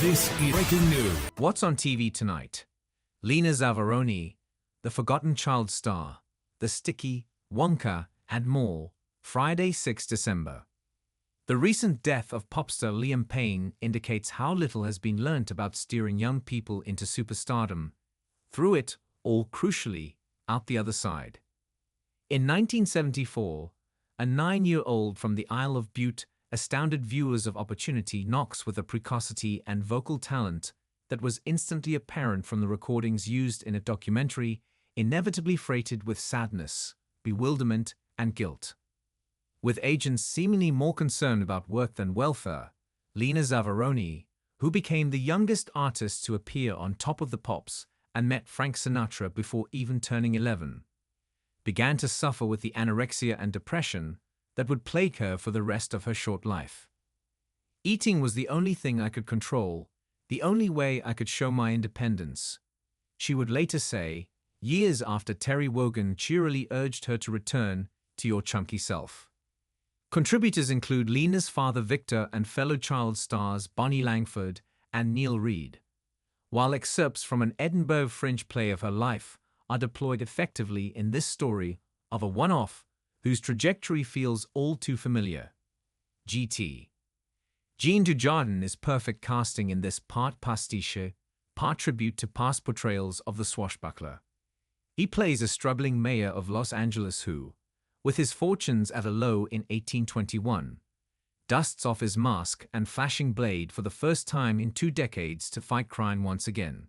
This is breaking news. What's on TV tonight? Lena Zavaroni, the forgotten child star, The Sticky, Wonka, and more. Friday, 6 December. The recent death of popstar Liam Payne indicates how little has been learnt about steering young people into superstardom. Through it, all crucially, out the other side. In 1974, a 9-year-old from the Isle of Bute astounded viewers of opportunity knocks with a precocity and vocal talent that was instantly apparent from the recordings used in a documentary inevitably freighted with sadness, bewilderment, and guilt. With agents seemingly more concerned about work than welfare, Lena Zavaroni, who became the youngest artist to appear on Top of the Pops and met Frank Sinatra before even turning 11, began to suffer with the anorexia and depression that would plague her for the rest of her short life. Eating was the only thing I could control, the only way I could show my independence, she would later say, years after Terry Wogan cheerily urged her to return to your chunky self. Contributors include Lena's father Victor and fellow child stars Bonnie Langford and Reid, while excerpts from an Edinburgh Fringe play of her life are deployed effectively in this story of a one-off whose trajectory feels all too familiar. GT. Jean Dujardin is perfect casting in this part pastiche, part tribute to past portrayals of the swashbuckler. He plays a struggling mayor of Los Angeles who, with his fortunes at a low in 1821, dusts off his mask and flashing blade for the first time in 2 decades to fight crime once again.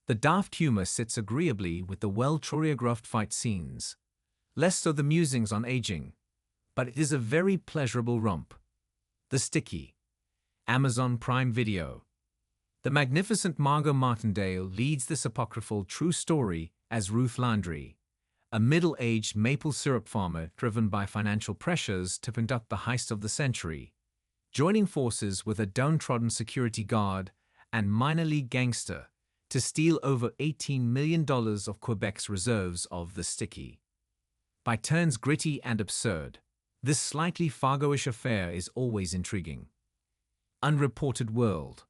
The daft humor sits agreeably with the well-choreographed fight scenes, less so the musings on aging, but it is a very pleasurable romp. The Sticky. Amazon Prime Video. The magnificent Margot Martindale leads this apocryphal true story as Ruth Landry, a middle-aged maple syrup farmer driven by financial pressures to conduct the heist of the century, joining forces with a downtrodden security guard and minor league gangster to steal over $18 million of Quebec's reserves of the Sticky. By turns gritty and absurd, this slightly Fargo-ish affair is always intriguing. Unreported World.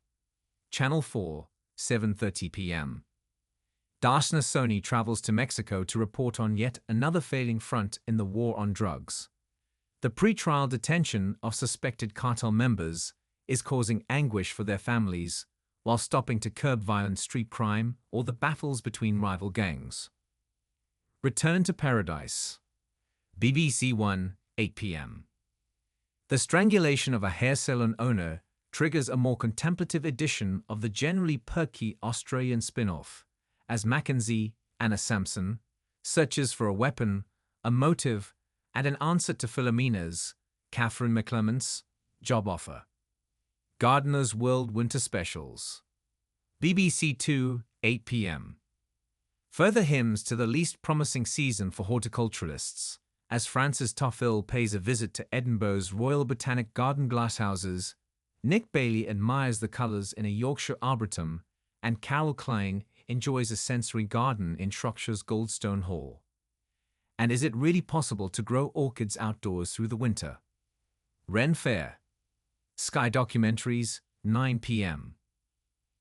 Channel 4, 7:30 p.m. Darshna Soni travels to Mexico to report on yet another failing front in the war on drugs. The pre-trial detention of suspected cartel members is causing anguish for their families, while stopping to curb violent street crime or the battles between rival gangs. Return to Paradise. BBC One, 8 p.m. The strangulation of a hair salon owner triggers a more contemplative edition of the generally perky Australian spin-off, as Mackenzie, Anna Sampson, searches for a weapon, a motive, and an answer to Philomena's, Catherine McClement's, job offer. Gardener's World Winter Specials. BBC Two, 8 p.m. Further hymns to the least promising season for horticulturalists, as Francis Toffel pays a visit to Edinburgh's Royal Botanic Garden glasshouses, Nick Bailey admires the colours in a Yorkshire arboretum, and Carol Klein enjoys a sensory garden in Shropshire's Goldstone Hall. And is it really possible to grow orchids outdoors through the winter? Ren Fair. Sky Documentaries, 9 p.m.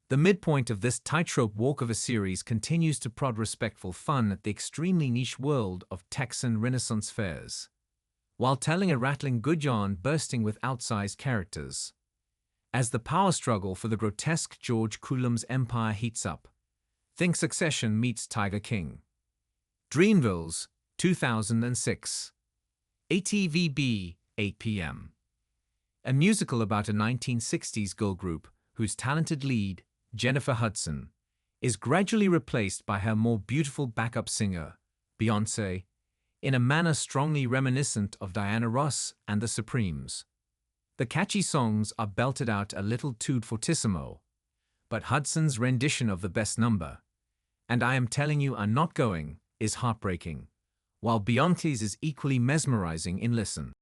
The midpoint of this tightrope walk of a series continues to prod respectful fun at the extremely niche world of Texan Renaissance fairs, while telling a rattling good yarn bursting with outsized characters. As the power struggle for the grotesque George Coulam's empire heats up, think Succession meets Tiger King. Dreamville's, 2006. ATVB, 8 p.m. A musical about a 1960s girl group whose talented lead, Jennifer Hudson, is gradually replaced by her more beautiful backup singer, Beyoncé, in a manner strongly reminiscent of Diana Ross and the Supremes. The catchy songs are belted out a little too fortissimo, but Hudson's rendition of the best number, And I Am Telling You I'm Not Going, is heartbreaking, while Beyoncé's is equally mesmerizing in listen.